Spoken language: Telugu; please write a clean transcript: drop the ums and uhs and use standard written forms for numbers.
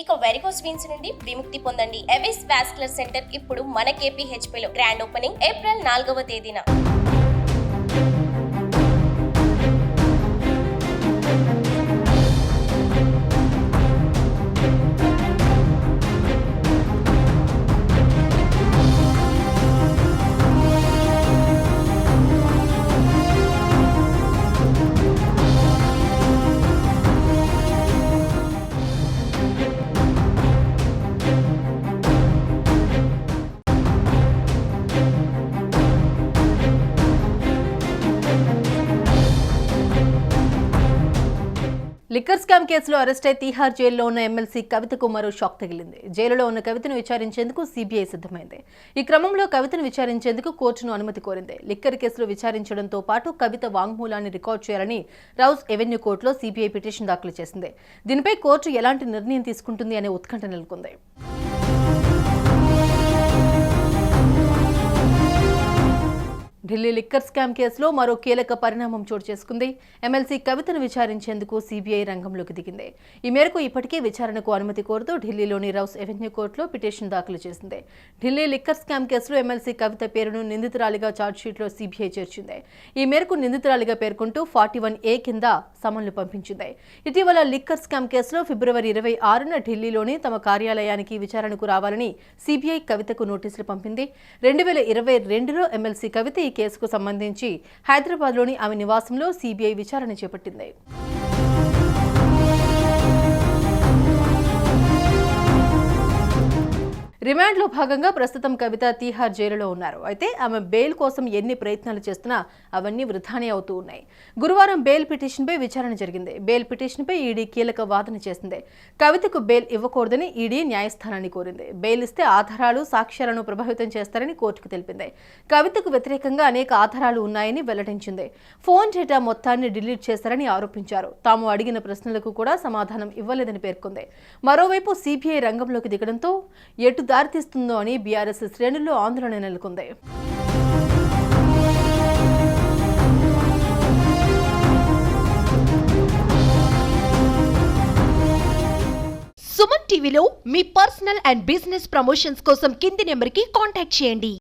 ఇక వెరికోస్ వీన్స్ నుండి విముక్తి పొందండి. ఎవిస్ వాస్కులర్ సెంటర్ ఇప్పుడు మన KPHPలో గ్రాండ్ ఓపెనింగ్ ఏప్రిల్ 4వ తేదీన. లిక్కర్ స్కామ్ కేసులో అరెస్ట్ అయి తీహార్ జైల్లో ఉన్న ఎమ్మెల్సీ కవితకు మరో షాక్ తగిలింది. జైలులో ఉన్న కవితను విచారించేందుకు సిబిఐ సిద్ధమైంది. ఈ క్రమంలో కవితను విచారించేందుకు కోర్టును అనుమతి కోరింది. లిక్కర్ కేసులో విచారించడంతో పాటు కవిత వాంగ్మూలాన్ని రికార్డు చేయాలని రౌస్ ఎవెన్యూ కోర్టులో సిబిఐ పిటిషన్ దాఖలు చేసింది. దీనిపై కోర్టు ఎలాంటి నిర్ణయం తీసుకుంటుంది అనే ఉత్కంఠ నెలకొంది. ఢిల్లీ లిక్కర్ స్కామ్ కేసులో మరో కీలక పరిణామం చోటు చేసుకుంది. ఎమ్మెల్సీ కవితను విచారించేందుకు సిబిఐ రంగంలోకి దిగింది. ఈ మేరకు ఇప్పటికే విచారణకు అనుమతి కోరుతూ ఢిల్లీలోని రౌస్ ఎవెన్యూ కోర్టులో పిటిషన్ దాఖలు చేసింది. ఢిల్లీ లిక్కర్ స్కామ్ కేసులో ఎమ్మెల్సీ కవిత పేరును నిందితురాలిగా ఛార్జ్షీట్లో సిబిఐ చేర్చింది. ఈ మేరకు నిందితురాలిగా పేర్కొంటూ 41A కింద సమన్లు పంపించింది. ఇటీవల లిక్కర్ స్కామ్ కేసులో ఫిబ్రవరి 26న ఢిల్లీలోని తమ కార్యాలయానికి విచారణకు రావాలని సిబిఐ కవితకు నోటీసులు పంపింది. 2022లో ఎమ్మెల్సీ కవిత ఈ కేసుకు సంబంధించి హైదరాబాద్లోని ఆమె నివాసంలో సిబిఐ విచారణ చేపట్టింది. రిమాండ్లో భాగంగా ప్రస్తుతం కవిత తీహార్ జైలులో ఉన్నారు. అయితే ఆమె బెయిల్ కోసం ఎన్ని ప్రయత్నాలు చేస్తున్నా అవన్నీ వృధానే అవుతూ ఉన్నాయి. గురువారం బెయిల్ పిటిషన్పై విచారణ జరిగింది. బెయిల్ పిటిషన్పై ఈడీ కీలక వాదన చేసింది. కవితకు బెయిల్ ఇవ్వకూడదని ఈడీ న్యాయస్థానాన్ని కోరింది. బెయిల్ ఇస్తే ఆధారాలు, సాక్ష్యాలను ప్రభావితం చేస్తారని కోర్టుకు తెలిపింది. కవితకు వ్యతిరేకంగా అనేక ఆధారాలు ఉన్నాయని వెల్లడించింది. ఫోన్ డేటా మొత్తాన్ని డిలీట్ చేశారని ఆరోపించారు. తాము అడిగిన ప్రశ్నలకు కూడా సమాధానం ఇవ్వలేదని పేర్కొంది. మరోవైపు సిబిఐ రంగంలోకి దిగడంతో ఎటు దారితీస్తుందో అని బీఆర్ఎస్ శ్రేణుల్లో ఆందోళన నెలకొంది. సుమన్ టీవీలో మీ పర్సనల్ అండ్ బిజినెస్ ప్రమోషన్స్ కోసం కింది నెంబర్కి కాంటాక్ట్ చేయండి.